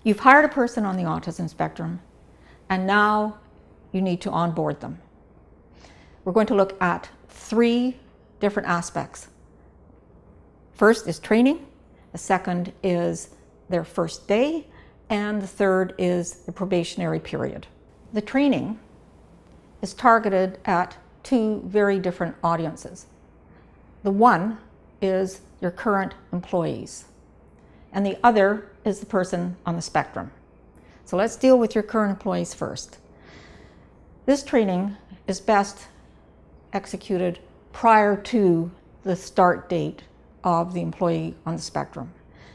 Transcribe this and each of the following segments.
You've hired a person on the autism spectrum, and now you need to onboard them. We're going to look at 3 different aspects. First is training, the second is their first day, and the third is the probationary period. The training is targeted at 2 very different audiences. The one is your current employees, and the other is the person on the spectrum. So let's deal with your current employees first. This training is best executed prior to the start date of the employee on the spectrum.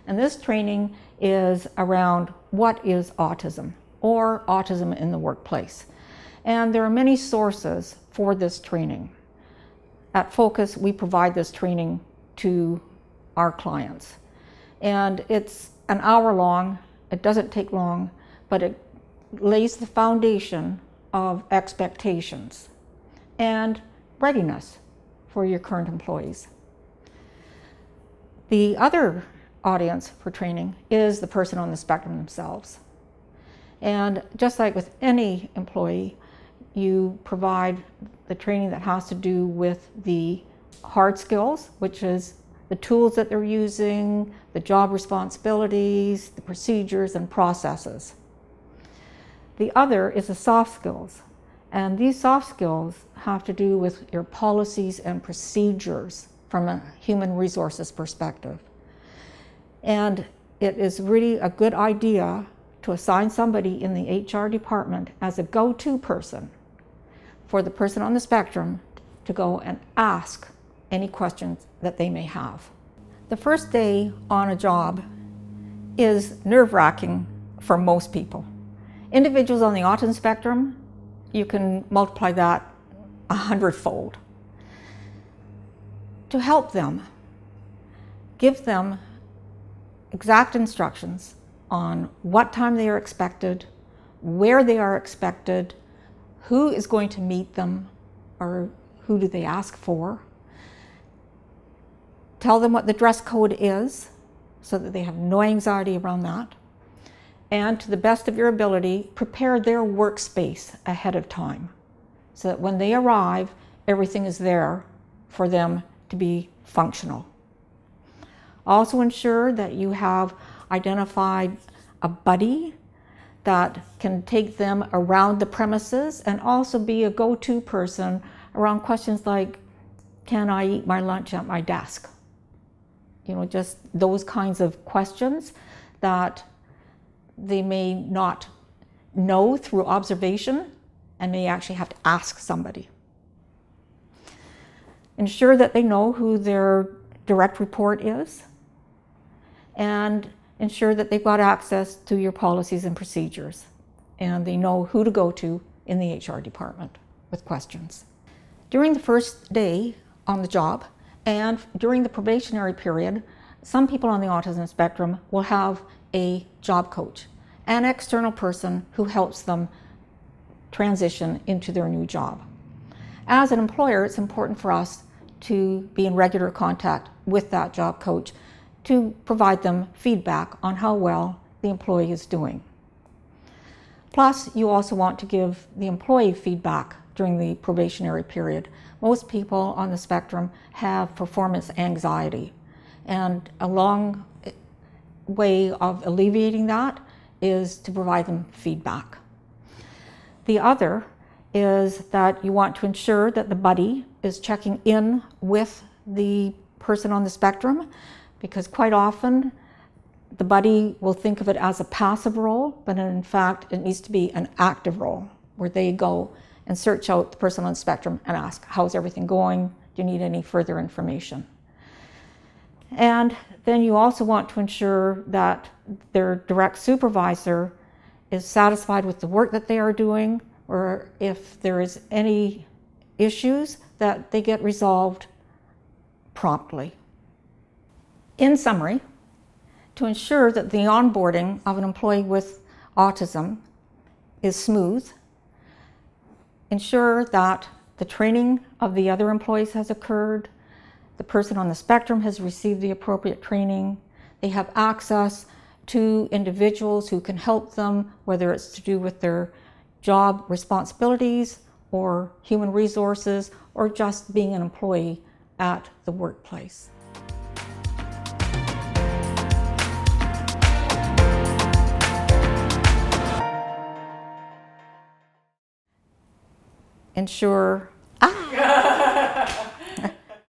And this training is around what is autism, or autism in the workplace. And there are many sources for this training. At Focus, we provide this training to our clients. And it's an hour long, it doesn't take long, but it lays the foundation of expectations and readiness for your current employees. The other audience for training is the person on the spectrum themselves. And just like with any employee, you provide the training that has to do with the hard skills, which is the tools that they're using, the job responsibilities, the procedures and processes. The other is the soft skills. And these soft skills have to do with your policies and procedures from a human resources perspective. And it is really a good idea to assign somebody in the HR department as a go-to person for the person on the spectrum to go and ask any questions that they may have. The first day on a job is nerve-wracking for most people. Individuals on the autism spectrum, you can multiply that 100-fold. To help them, give them exact instructions on what time they are expected, where they are expected, who is going to meet them, or who do they ask for. Tell them what the dress code is so that they have no anxiety around that. And to the best of your ability, prepare their workspace ahead of time so that when they arrive, everything is there for them to be functional. Also ensure that you have identified a buddy that can take them around the premises and also be a go-to person around questions like, can I eat my lunch at my desk? You know, just those kinds of questions that they may not know through observation and may actually have to ask somebody. Ensure that they know who their direct report is, and ensure that they've got access to your policies and procedures, and they know who to go to in the HR department with questions. During the first day on the job and during the probationary period, some people on the autism spectrum will have a job coach, an external person who helps them transition into their new job. As an employer, it's important for us to be in regular contact with that job coach to provide them feedback on how well the employee is doing. Plus, you also want to give the employee feedback during the probationary period. Most people on the spectrum have performance anxiety, and a long way of alleviating that is to provide them feedback. The other is that you want to ensure that the buddy is checking in with the person on the spectrum, because quite often the buddy will think of it as a passive role, but in fact it needs to be an active role where they go and search out the person on the spectrum and ask, how's everything going? Do you need any further information? And then you also want to ensure that their direct supervisor is satisfied with the work that they are doing, or if there is any issues, that they get resolved promptly. In summary, to ensure that the onboarding of an employee with autism is smooth, ensure that the training of the other employees has occurred, the person on the spectrum has received the appropriate training, they have access to individuals who can help them, whether it's to do with their job responsibilities or human resources or just being an employee at the workplace. Ensure